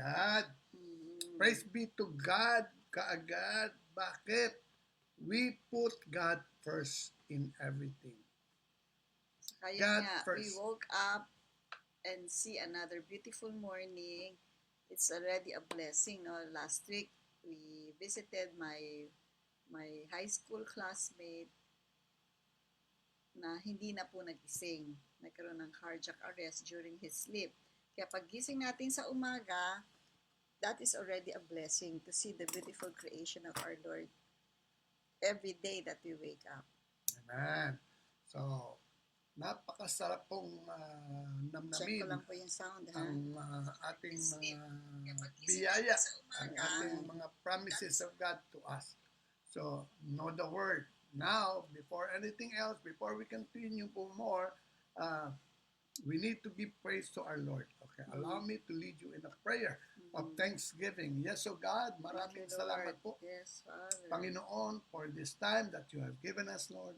kaagad. Praise be to God, kaagad. Bakit? We put God first in everything. Kaya God nga, we first. woke up and see another beautiful morning. It's already a blessing. No? Last week, we visited my high school classmate na hindi na po nagising. Nagkaroon ng cardiac arrest during his sleep. Kaya paggising natin sa umaga, that is already a blessing to see the beautiful creation of our Lord every day that we wake up. Amen. So, napakasarap pong Check ko namnamin lang po yung sound, ha? ang ating mga biyaya, ang ating mga promises of God to us. So, know the word. Now, before anything else, before we continue po more, we need to give praise to our Lord. Okay, allow me to lead you in a prayer of thanksgiving. Yes, so God, maraming salamat po, Yes, Father. Panginoon, for this time that you have given us, Lord.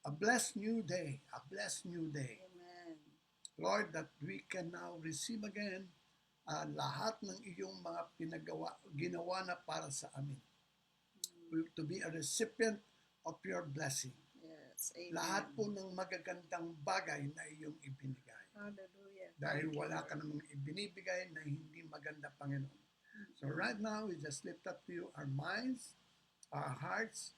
A blessed new day, a blessed new day. Amen. Lord, that we can now receive again lahat ng iyong mga ginawa na para sa amin. To be a recipient of your blessing. Yes, amen. Lahat po ng magagandang bagay na iyong ibinigay. Hallelujah. Dahil Thank you, wala Lord. ka namang ibinibigay na hindi maganda, Panginoon. So right now, we just lift up to you our minds, our hearts,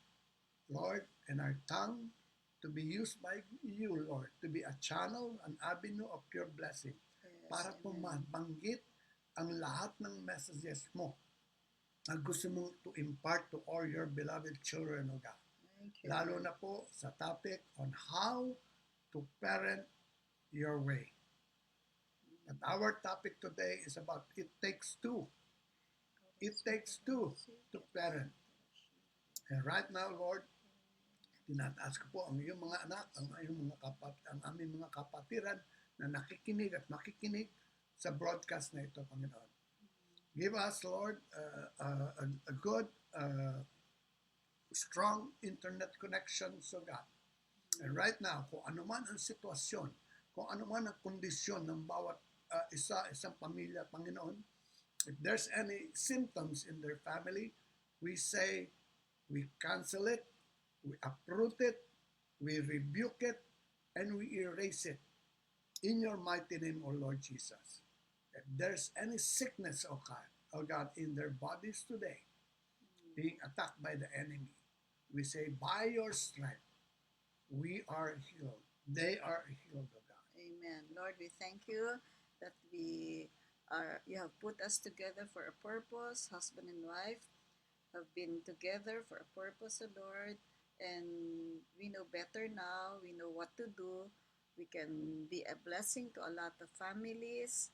Lord, and our tongue to be used by you, Lord, to be a channel, an avenue of your blessing. Yes, Para po amen. mabanggit ang lahat ng messages mo na gusto mo to impart to all your beloved children, O God. Thank you, Lalo Lord. na po sa topic on how to parent your way. And our topic today is about it takes two. It takes two to parent. And right now, Lord, tinataas ko po ang iyong mga anak, ang aming mga kapatiran na nakikinig at makikinig sa broadcast na ito, Panginoon. Give us, Lord, a good, strong internet connection, so God. And right now, kung ano man ang sitwasyon, kung ano man ang kondisyon ng bawat isang pamilya, Panginoon, if there's any symptoms in their family, we say, we cancel it, we uproot it, we rebuke it, and we erase it. In your mighty name, O Lord Jesus. If there's any sickness, O God, in their bodies today, being attacked by the enemy, we say, by your strength, we are healed. They are healed, O God. Amen. Lord, we thank you that you have put us together for a purpose. Husband and wife have been together for a purpose, O Lord, and we know better now. We know what to do. We can be a blessing to a lot of families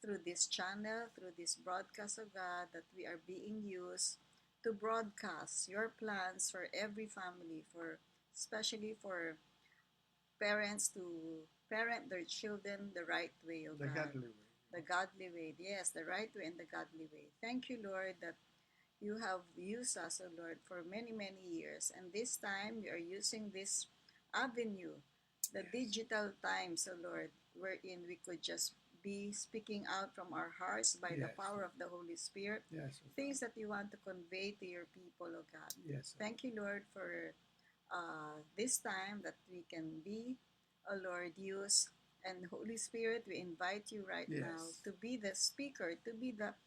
through this channel, through this broadcast, of God, that we are being used to broadcast your plans for every family, for especially for parents to parent their children the right way, oh The God. godly way. The godly way, yes, the right way and the godly way. Thank you, Lord, that you have used us, oh Lord, for many, many years. And this time, we are using this avenue, the digital times, oh Lord, wherein we could just be speaking out from our hearts by the Yes. power of the Holy Spirit, Yes, O God. things that you want to convey to your people, oh God. Yes, O Thank you, Lord, for this time that we can be, oh Lord, use. And Holy Spirit, we invite you right now Yes. to be the speaker, to be the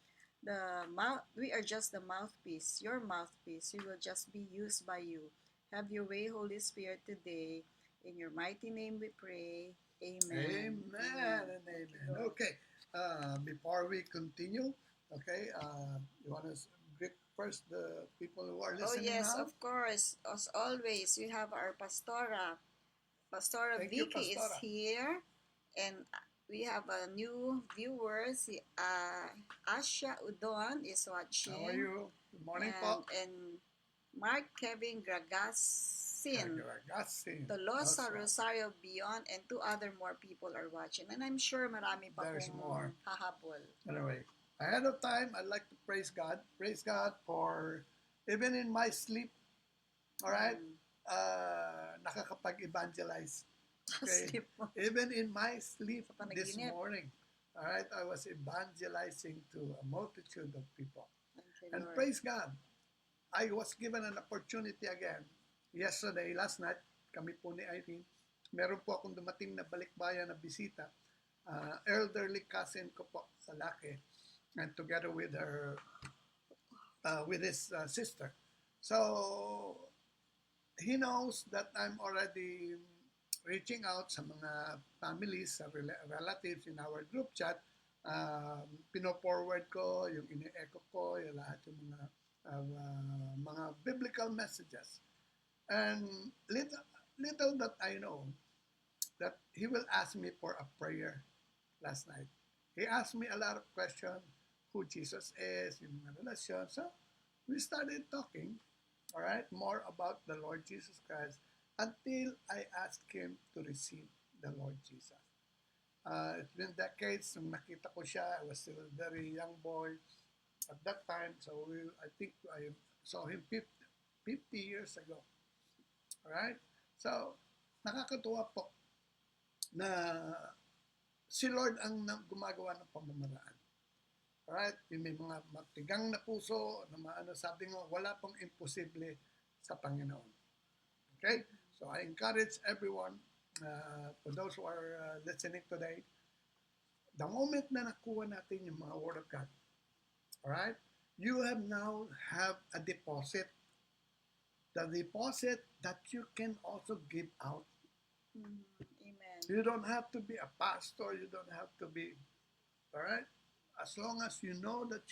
mouth. We are just the mouthpiece, your mouthpiece. We will just be used by you. Have your way, Holy Spirit, today. In your mighty name we pray. Amen. Amen and amen. Okay, before we continue, okay, you want to greet first the people who are Oh listening yes, now? of course. As always, we have our pastora. Pastora Thank you, Vicky is Pastora. here, and we have a new viewer. Si Asha Udon is watching. How are you? Good morning po. And Mark Kevin Gragasin, Gragasin. Tolosa, Also, Rosario Beyond, and two other more people are watching. And I'm sure marami pa There's pong more. hahabol. Anyway, ahead of time, I'd like to praise God. Praise God for even in my sleep, all right, nakakapag-evangelize. Okay? Sleep mo. Even in my sleep Sa panaginip. this morning, All right, I was evangelizing to a multitude of people. Thank you, And Lord. praise God, I was given an opportunity again. Yesterday, last night, kami po ni Irene, meron po akong dumating na balikbayan na bisita. Elderly cousin ko po sa laki, and together with with his sister. So, he knows that I'm already reaching out sa mga families, sa relatives in our group chat. Pino-forward ko, yung ini-echo ko, yung lahat yung mga biblical messages. And little that I know, that he will ask me for a prayer last night. He asked me a lot of questions, who Jesus is, yung mga relasyon. So, we started talking, all right, more about the Lord Jesus Christ until I asked him to receive the Lord Jesus. It's been decades nung nakita ko siya. I was still a very young boy at that time. So I think I saw him 50 years ago. All right? So, nakakatuwa po na si Lord ang gumagawa ng pamamaraan. Alright? Yung may mga matigang na puso, na maano, sabi nga, wala pong imposible sa Panginoon. Okay? So I encourage everyone, for those who are listening today, the moment na nakuha natin yung mga Word of God, alright? You now have a deposit. The deposit that you can also give out. Amen. You don't have to be a pastor. You don't have to be, all right? As long as you know that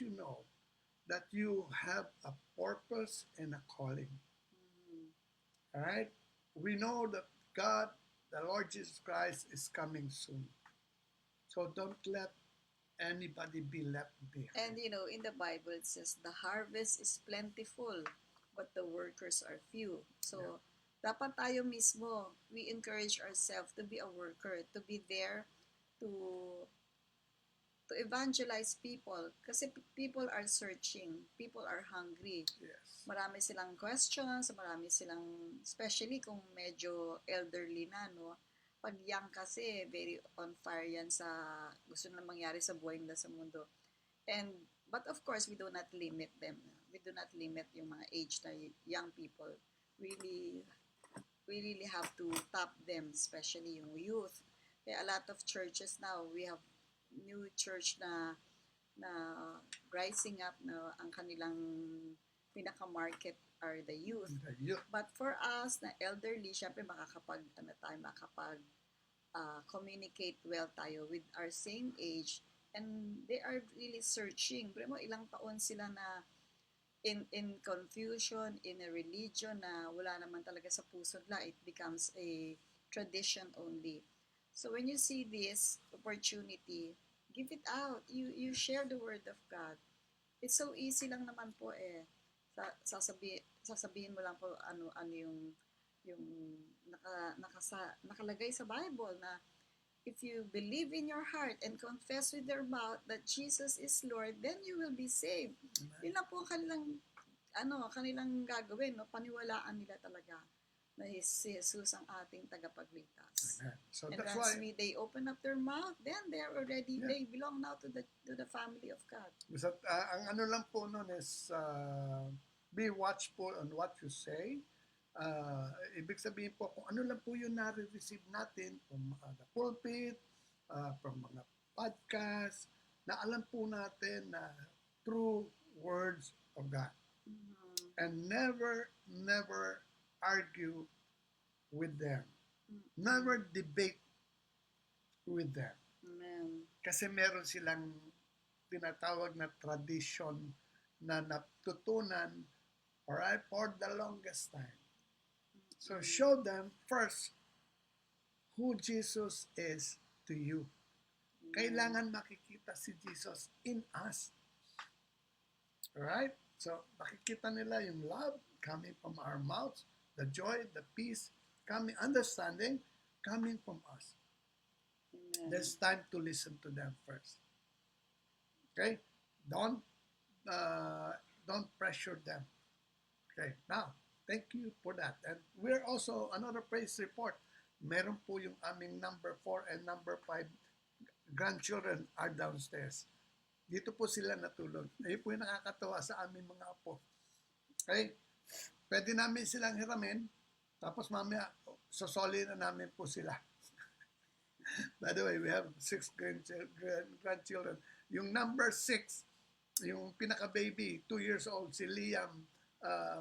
you have a purpose and a calling. All right? We know that God, the Lord Jesus Christ, is coming soon. So don't let anybody be left behind. And you know, in the Bible it says the harvest is plentiful, but the workers are few. So, dapat tayo mismo, we encourage ourselves to be a worker, to be there to evangelize people. Kasi people are searching, people are hungry. Yes. Marami silang questions, marami silang, especially kung medyo elderly na, no? Pag young kasi, very on fire yan sa gusto na mangyari sa buhay nila sa mundo. But of course, we do not limit them. We do not limit yung mga age na young people. We really have to tap them, especially yung youth. Kaya a lot of churches now, we have new church na rising up na ang kanilang pinaka-market are the youth. But for us na elderly, syempre communicate well tayo with our same age, and they are really searching. Pero mo ilang taon sila na in confusion, in a religion na wala naman talaga sa puso nila, it becomes a tradition only. So when you see this opportunity, give it out. You share the word of God. It's so easy lang naman po eh. Sasabihin mo lang po ano yung nakalagay sa Bible na if you believe in your heart and confess with your mouth that Jesus is Lord, then you will be saved. Yun lang po kanilang gagawin, no? Paniwalaan nila talaga na si Jesus ang ating tagapagligtas. So And that's once why they open up their mouth, then they are already, they belong now to the family of God. ang ano lang po nun is be watchful on what you say. Ibig sabihin po kung ano lang po yung nare-receive natin from the pulpit, from mga podcast, na alam po natin na true words of God. And never argue with them. Never debate with them. Amen. Kasi meron silang tinatawag na tradition na natutunan, alright, for the longest time. So show them first who Jesus is to you. Kailangan makikita si Jesus in us. Alright? So makikita nila yung love coming from our mouths, the joy, the peace, understanding coming from us. Amen. There's time to listen to them first. Okay? Don't pressure them. Okay, now, thank you for that. And we're also, another praise report, meron po yung aming number 4 and number 5 grandchildren are downstairs. Dito po sila natulog. Ayun po yung nakakatawa sa aming mga apo. Okay? Pwede namin silang hiramin, tapos mamaya, sosoli na namin po sila. By the way, we have 6 grandchildren. Yung number 6, yung pinaka-baby, 2 years old, si Liam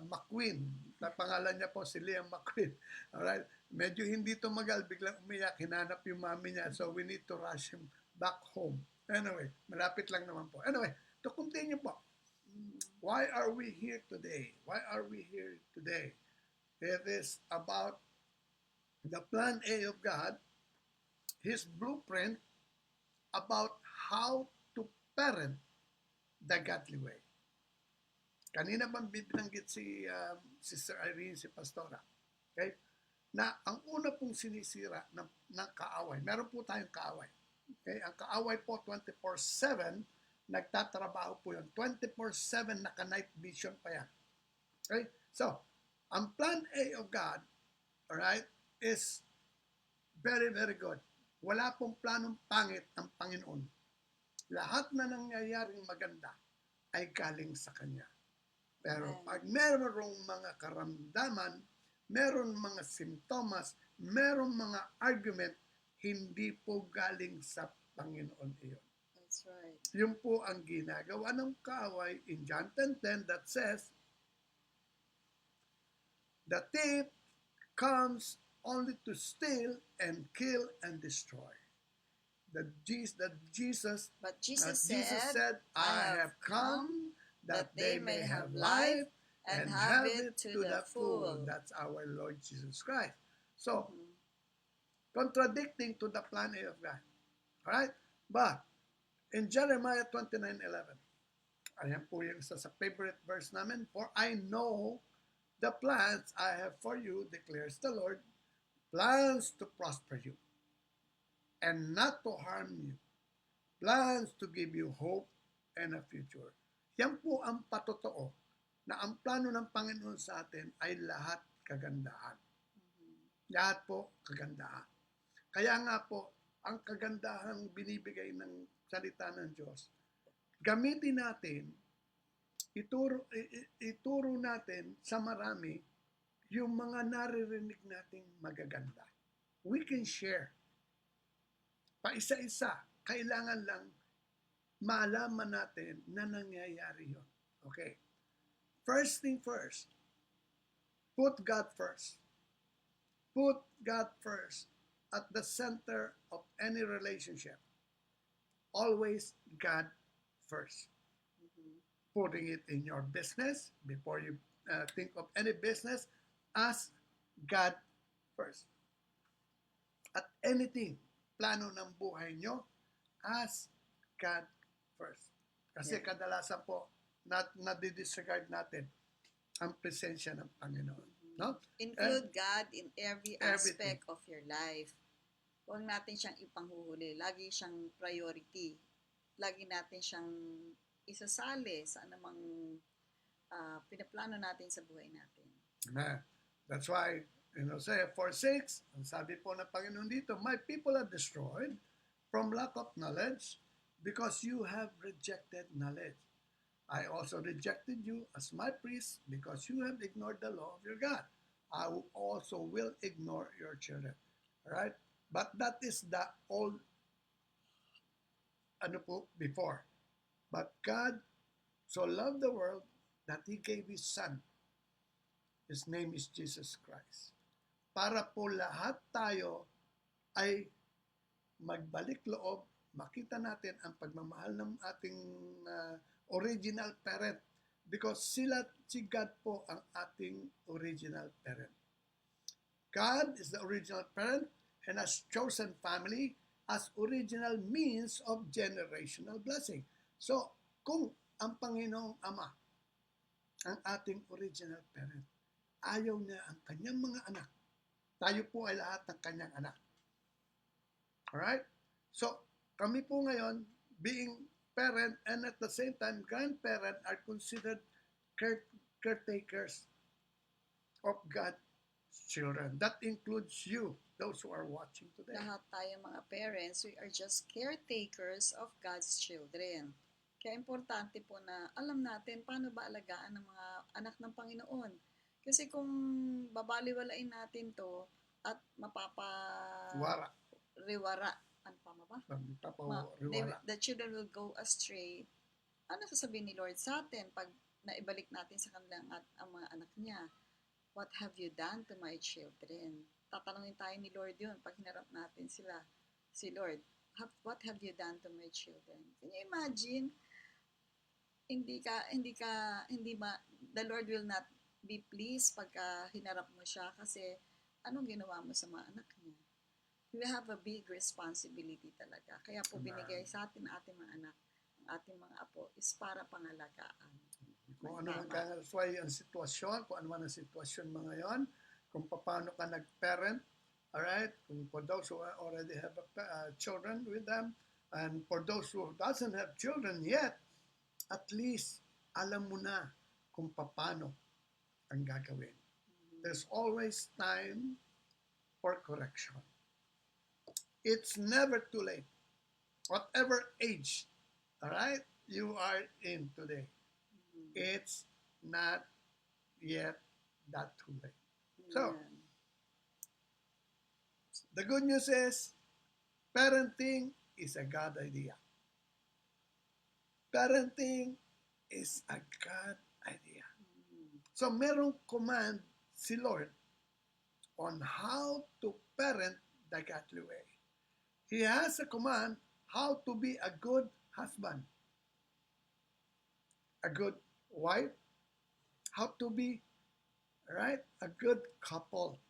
McQueen. Pangalan niya po si Liam McQueen. Alright? Medyo hindi tumagal, biglang umiyak, hinanap yung mami niya. So we need to rush him back home. Anyway, malapit lang naman po. Anyway, to continue po. Why are we here today? Why are we here today? It is about the plan A of God, His blueprint about how to parent the godly way. Kanina bang binanggit si Sister Irene, si Pastora, okay? Na ang una pong sinisira ng kaaway, meron po tayong kaaway. Okay? Ang kaaway po 24/7, nagtatrabaho po yun. 24/7 naka-night vision pa yan. Okay? So, ang plan A of God, alright, is very, very good. Wala pong planong pangit ang Panginoon. Lahat na nangyayaring maganda ay galing sa Kanya. Pero pag meron mga karamdaman, meron mga simptomas, meron mga argument, hindi po galing sa Panginoon iyon. That's right. Yun po ang ginagawa ng kaaway in John 10:10 that says, the thief comes only to steal and kill and destroy. But Jesus said, I have come that they may have life and have it to the full. That's our Lord Jesus Christ. So, contradicting to the plan A of God. Alright? But, in Jeremiah 29:11, ayan po yung isa sa favorite verse namin, for I know the plans I have for you, declares the Lord, plans to prosper you and not to harm you, plans to give you hope and a future. Yan po ang patotoo na ang plano ng Panginoon sa atin ay lahat kagandahan. Lahat po kagandahan. Kaya nga po, ang kagandahang binibigay ng salita ng Diyos, gamitin natin, ituro natin sa marami yung mga naririnig nating magaganda. We can share. Paisa-isa, kailangan lang malaman natin na nangyayari yun. Okay. First thing first, put God first. Put God first at the center of any relationship. Always God first. Putting it in your business, before you think of any business, ask God first. At anything, plano ng buhay nyo, ask God first. Kasi kadalasan po, nadidisregard natin ang presensya ng Panginoon. No? Include God in every aspect of your life. Huwag natin siyang ipanghuhuli. Lagi siyang priority. Lagi natin siyang isasali sa anumang pinaplano natin sa buhay natin. Amen. That's why, in Hosea 4:6, ang sabi po ng Panginoon dito, my people are destroyed from lack of knowledge because you have rejected knowledge. I also rejected you as my priest because you have ignored the law of your God. I also will ignore your children. Alright? But that is the old before. But God so loved the world that He gave His Son. His name is Jesus Christ. Para po lahat tayo ay magbalik loob, makita natin ang pagmamahal ng ating original parent, because si God po ang ating original parent. God is the original parent and has chosen family as original means of generational blessing. So, kung ang Panginoong Ama ang ating original parent, ayaw niya ang kanyang mga anak, tayo po ay lahat ng kanyang anak. Alright? So, kami po ngayon, being parent and at the same time grandparent, are considered caretakers of God's children. That includes you those who are watching today. Lahat tayo mga parents, we are just caretakers of God's children. Kaya importante po na alam natin paano ba alagaan ng mga anak ng Panginoon. Kasi kung babaliwalain natin to at Wara. riwara, ano pa ba? Riwara. The children will go astray. Ano sasabihin ni Lord sa atin pag naibalik natin sa kanilang at ang mga anak niya? What have you done to my children? Tatanungin tayo ni Lord yun pag hinarap natin sila. Si Lord, what have you done to my children? Can you imagine? The Lord will not be pleased pagka hinarap mo siya kasi anong ginawa mo sa mga anak niya? We have a big responsibility talaga. Kaya po binigay sa atin ating mga anak, ang ating mga apo is para pangalagaan. Kung ano man that's why ang sitwasyon, kung ano man ang sitwasyon mga yon, kung paano ka nag-parent, alright, kung for those who already have children with them, and for those who doesn't have children yet, at least alam mo na kung paano ang gagawin. There's always time for correction. It's never too late. Whatever age, alright, you are in today, it's not yet that too late. So, the good news is, parenting is a God idea. Parenting is a God idea. So, merong command si Lord on how to parent the godly way. He has a command how to be a good husband, a good wife, how to be, right, a good couple.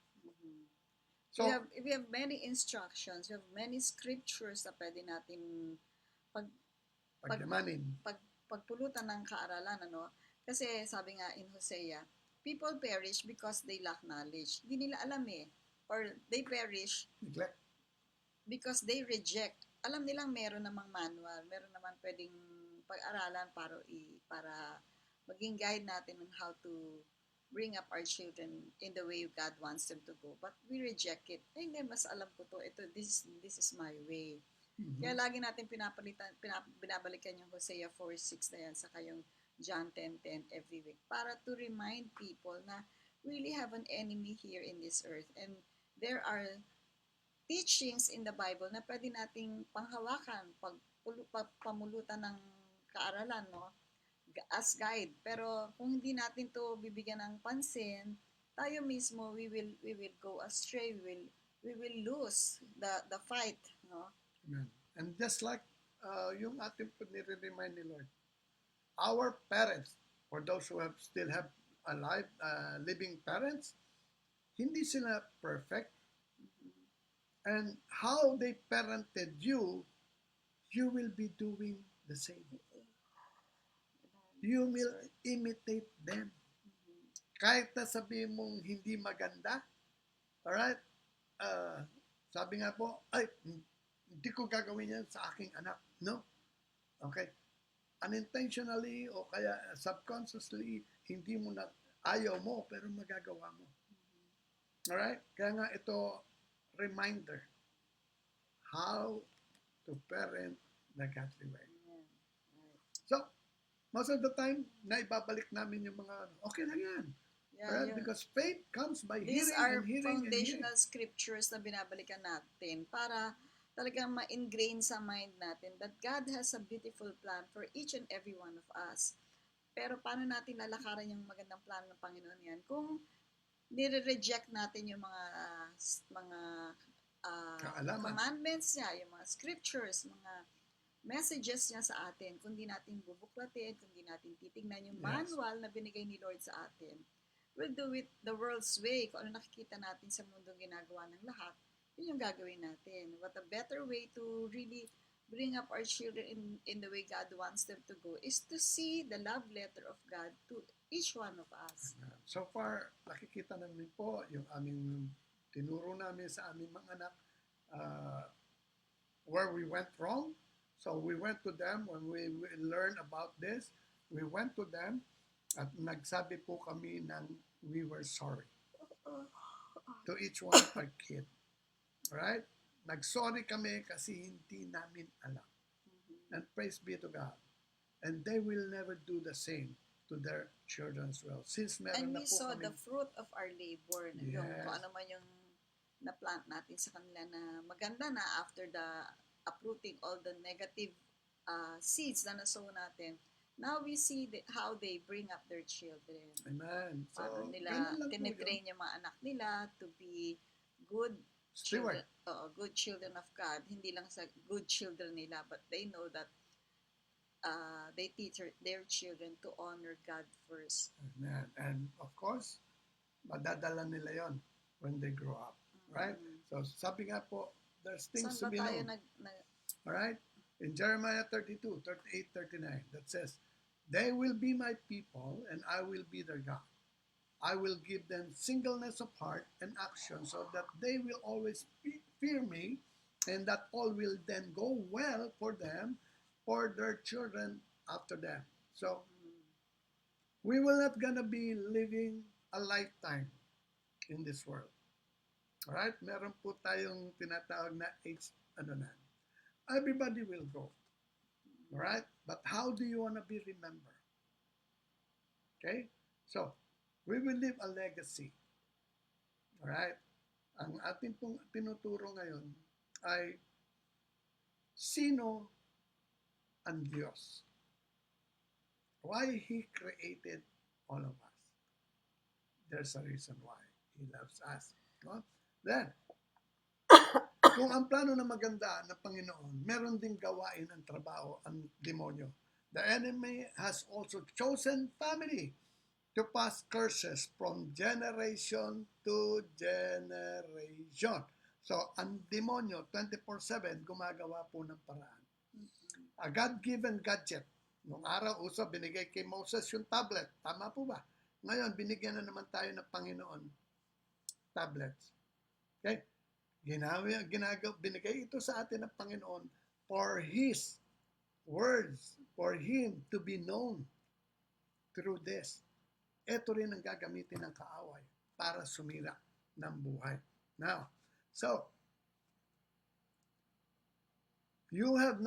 So, we have many instructions, we have many scriptures na pwede natin pagpulutan ng kaaralan, ano? Kasi sabi nga in Hosea, people perish because they lack knowledge. Hindi nila alam eh. Or they perish neglect. Because they reject. Alam nilang meron namang manual, meron naman pwedeng pag-aralan para maging guide natin on how to bring up our children in the way God wants them to go. But we reject it. Ay, hindi, mas alam ko to. This is my way. Kaya lagi natin binabalikan yung Hosea 4:6 na yan, saka yung John 10:10 every week para to remind people na we really have an enemy here in this earth and there are teachings in the Bible na pwede nating panghawakan, pamulutan ng kaaralan, no? As guide. Pero kung hindi natin to bibigyan ng pansin, tayo mismo we will go astray, we will lose the fight, no? Amen. And just like yung ating nire-remind ni Lord, our parents, for those who still have alive, living parents, hindi sila perfect. And how they parented you, you will be doing the same. You will imitate them. Kahit na sabihin mong hindi maganda, alright, sabi nga po, ay, hindi ko gagawin yan sa aking anak. No? Okay? Unintentionally o kaya subconsciously, hindi mo na, ayaw mo, pero magagawa mo. Alright? Kaya nga ito, reminder how to parent the godly way. So, most of the time, naibabalik namin yung mga, okay lang yan. Right? Because faith comes by These hearing are and hearing foundational and hearing. scriptures na binabalikan natin para talagang ma-ingrain sa mind natin that God has a beautiful plan for each and every one of us. Pero paano natin lalakaran yung magandang plano ng Panginoon yan? Kung nire-reject natin yung mga commandments niya, yung mga scriptures, mga messages niya sa atin, kung di natin bubuklatin, kung di natin titignan yung manual na binigay ni Lord sa atin, we'll do it the world's way. Kung ano nakikita natin sa mundong ginagawa ng lahat, yun yung gagawin natin. What a better way to really bring up our children in the way God wants them to go is to see the love letter of God to each one of us. So far, nakikita namin po yung aming tinuro namin sa aming mga anak where we went wrong. So we went to them when we learned about this. We went to them at nagsabi po kami ng we were sorry to each one of our kids. Alright? Nag-sorry kami kasi hindi namin alam. And praise be to God. And they will never do the same to their children as well. Since And meron na we po saw kami, the fruit of our labor. Yung Yes. kung ano man yung na-plant natin sa kanila na maganda na after the uprooting all the negative seeds na nasow natin. Now we see how they bring up their children. amen. So, Paano nila ganun lang po yun. tinitrain yung mga anak nila to be good Steward. children, good children of God. Hindi lang sa good children nila, but they know that they teach their children to honor God first. Amen. And of course, madadala nila yon when they grow up. Right? So, sabi nga po, there's things to Saan be ba tayo known. Alright? In Jeremiah 32, 38, 39, that says, they will be my people and I will be their God. I will give them singleness of heart and action so that they will always fear me and that all will then go well for them, for their children after them. So, we will not gonna be living a lifetime in this world. Alright? Meron po tayong tinatawag na age, everybody will go. Alright? But how do you want to be remembered? Okay? So, we will leave a legacy. Alright? Ang ating pong tinuturo ngayon ay sino ang Diyos? Why He created all of us. There's a reason why He loves us. No? Then, kung ang plano na maganda ng Panginoon, meron ding gawain ang trabaho ang demonyo. The enemy has also chosen family to pass curses from generation to generation. So, ang demonyo, 24/7, gumagawa po ng paraan. A God-given gadget. Nung araw, uso, binigay kay Moses yung tablet. Tama po ba? Ngayon, binigyan na naman tayo ng Panginoon tablets. Okay? Binigay ito sa atin ng Panginoon for His words, for Him to be known through this. Ito rin ang gagamitin ng kaaway para sumira ng buhay. Now, so, you have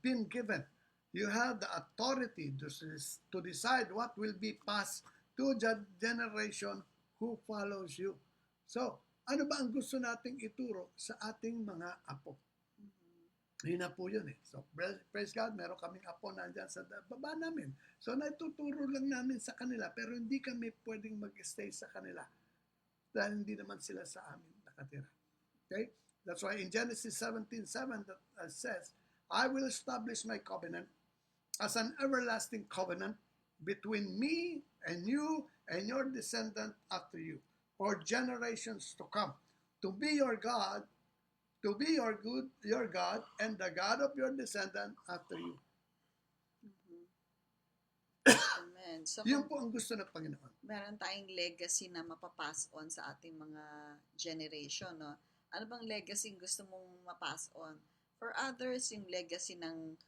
been given, you have the authority to decide what will be passed to the generation who follows you. So, ano ba ang gusto nating ituro sa ating mga apo? Yun na po yun eh. So, praise God, meron kaming apo nandyan sa baba namin. So, naituturo lang namin sa kanila, pero hindi kami pwedeng mag-stay sa kanila dahil hindi naman sila sa amin nakatira. Okay? That's why in Genesis 17:7 that says, I will establish my covenant as an everlasting covenant between me and you and your descendant after you for generations to come, to be your God, to be your God, and the God of your descendant after you. Amen. So, Yun po ang gusto ng Panginoon. meron tayong legacy na mapapass on sa ating mga generation, no? Ano bang legacy gusto mong mapass on? For others, yung legacy ng